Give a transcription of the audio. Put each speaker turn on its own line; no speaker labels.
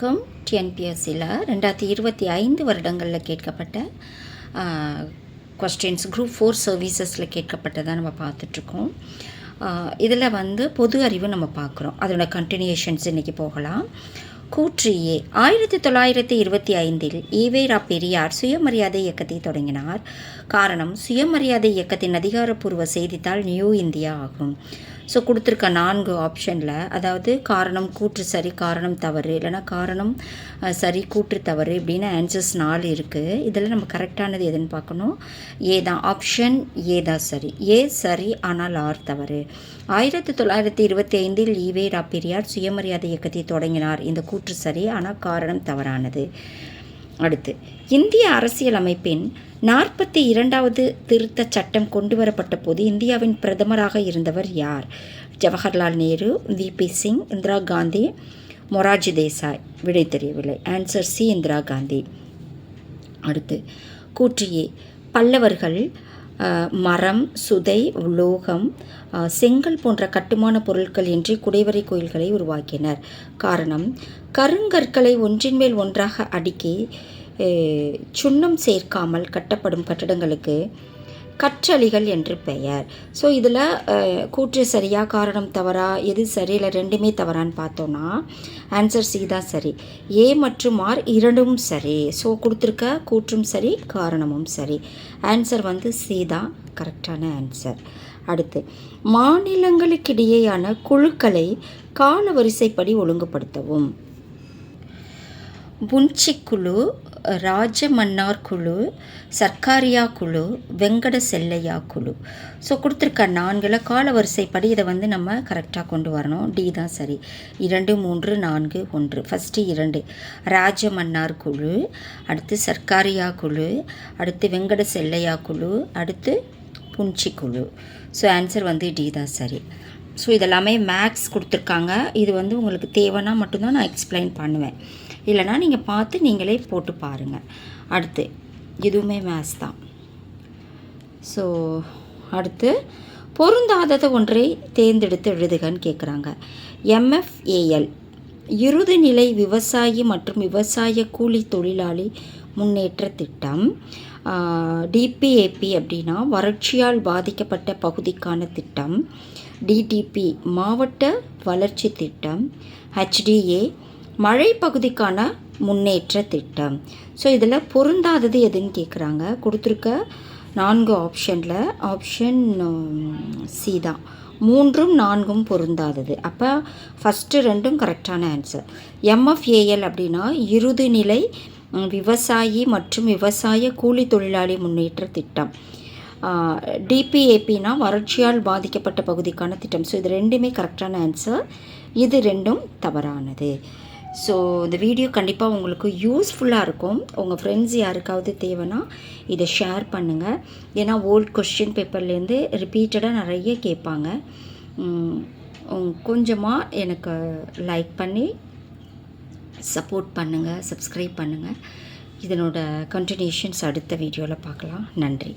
வணக்கம். டிஎன்பிஎஸ்சியில் 2025 வருடங்களில் கேட்கப்பட்ட கொஸ்டின்ஸ் குரூப் 4 சர்வீசஸில் கேட்கப்பட்டதாக நம்ம பார்த்துட்ருக்கோம். இதில் பொது அறிவு நம்ம பார்க்குறோம். அதோட கண்டினியூஷன்ஸ் இன்றைக்கி போகலாம். கூற்று ஏ. 1925 ஈவேரா பெரியார் சுயமரியாதை இயக்கத்தை தொடங்கினார். காரணம், சுயமரியாதை இயக்கத்தின் அதிகாரப்பூர்வ செய்தித்தாள் நியூ இந்தியா ஆகும். ஸோ கொடுத்துருக்க 4 ஆப்ஷனில், அதாவது காரணம் கூற்று சரி, காரணம் தவறு, இல்லைனா காரணம் சரி, கூற்று தவறு இப்படின்னு ஆன்சர்ஸ் 4 இருக்குது. இதில் நம்ம கரெக்டானது எதுன்னு பார்க்கணும். ஏ தான் ஆப்ஷன் ஏ தான் சரி. ஏ சரி, ஆனால் ஆர் தவறு. 1925 ஈவேரா பெரியார் சுயமரியாதை இயக்கத்தை தொடங்கினார். இந்த கூற்று சரி, ஆனால் காரணம் தவறானது. அடுத்து, இந்திய அரசியலமைப்பின் 42வது திருத்தச் சட்டம் கொண்டு வரப்பட்ட போது இந்தியாவின் பிரதமராக இருந்தவர் யார்? ஜவஹர்லால் நேரு, விபி சிங், இந்திரா காந்தி, மொரார்ஜி தேசாய். விடை தெரியவில்லை. Answer C, Indira Gandhi. அடுத்து, கூற்று ஏ. பல்லவர்கள் மரம், சுதை, உலோகம், செங்கல் போன்ற கட்டுமான பொருட்கள் இன்றி குடைவரை கோயில்களை உருவாக்கினர். காரணம், கருங்கற்களை ஒன்றின் மேல் ஒன்றாக அடுக்கி சுண்ணம் சேர்க்காமல் கட்டப்படும் கட்டடங்களுக்கு கற்றளிகள் என்று பெயர். ஸோ இதில் கூற்று சரியா, காரணம் தவறா, எது சரி, இல்லை ரெண்டுமே தவறான்னு பார்த்தோன்னா ஆன்சர் சி தான் சரி. ஏ மற்றும் ஆர் இரண்டும் சரி. ஸோ கொடுத்துருக்க கூற்றும் சரி, காரணமும் சரி. ஆன்சர் சி தான் கரெக்டான ஆன்சர். அடுத்து, மாநிலங்களுக்கிடையேயான குழுக்களை கால வரிசைப்படி ஒழுங்குபடுத்தவும். புன்ச்சி குழு, ராஜமன்னார் குழு, சர்க்காரியா குழு, வெங்கட செல்லையா குழு. ஸோ கொடுத்துருக்க 4 கால வரிசைப்படி இதை நம்ம கரெக்டாக கொண்டு வரணும். டி தான் சரி. 2, 3, 4, 1. ஃபஸ்ட்டு 2 ராஜமன்னார் குழு, அடுத்து சர்க்காரியா குழு, அடுத்து வெங்கட செல்லையா குழு, அடுத்து புன்ச்சி குழு. ஸோ ஆன்சர் டி தான் சரி. ஸோ இதெல்லாமே மேக்ஸ் கொடுத்துருக்காங்க. இது உங்களுக்கு தேவைன்னா மட்டும்தான் நான் எக்ஸ்பிளைன் பண்ணுவேன், இல்லைனா நீங்கள் பார்த்து நீங்களே போட்டு பாருங்கள். அடுத்து இதுவுமே மேத்ஸ் தான். ஸோ அடுத்து, பொருந்தாதது ஒன்றை தேர்ந்தெடுத்து எழுதுகன்னு கேட்குறாங்க. எம்எஃப்ஏஎல் இறுதிநிலை விவசாயி மற்றும் விவசாய கூலி தொழிலாளி முன்னேற்ற திட்டம். டிபிஏபி அப்படின்னா வறட்சியால் பாதிக்கப்பட்ட பகுதிக்கான திட்டம். டிடிபி மாவட்ட வளர்ச்சி திட்டம். ஹெச்டிஏ மழை பகுதிக்கான முன்னேற்ற திட்டம். ஸோ இதில் பொருந்தாதது எதுன்னு கேட்குறாங்க. கொடுத்துருக்க 4 ஆப்ஷனில் ஆப்ஷன் சி தான். 3ம் 4ம் பொருந்தாதது. அப்போ ஃபஸ்ட்டு 2ம் கரெக்டான ஆன்சர். எம்எஃப்ஏஎல் அப்படின்னா இறுதிநிலை விவசாயி மற்றும் விவசாய கூலி தொழிலாளி முன்னேற்ற திட்டம். டிபிஏபினா வறட்சியால் பாதிக்கப்பட்ட பகுதிக்கான திட்டம். ஸோ இது 2மே கரெக்டான ஆன்சர். இது 2ம் தவறானது. ஸோ இந்த வீடியோ கண்டிப்பாக உங்களுக்கு யூஸ்ஃபுல்லாக இருக்கும். உங்கள் ஃப்ரெண்ட்ஸ் யாருக்காவது தேவைன்னா இதை ஷேர் பண்ணுங்கள். ஏன்னா ஓல்ட் கொஸ்டின் பேப்பர்லேருந்து ரிப்பீட்டடாக நிறைய கேட்பாங்க. கொஞ்சமாக எனக்கு லைக் பண்ணி சப்போர்ட் பண்ணுங்கள், சப்ஸ்கிரைப் பண்ணுங்கள். இதனோட கண்டினியூஷன்ஸ் அடுத்த வீடியோவில் பார்க்கலாம். நன்றி.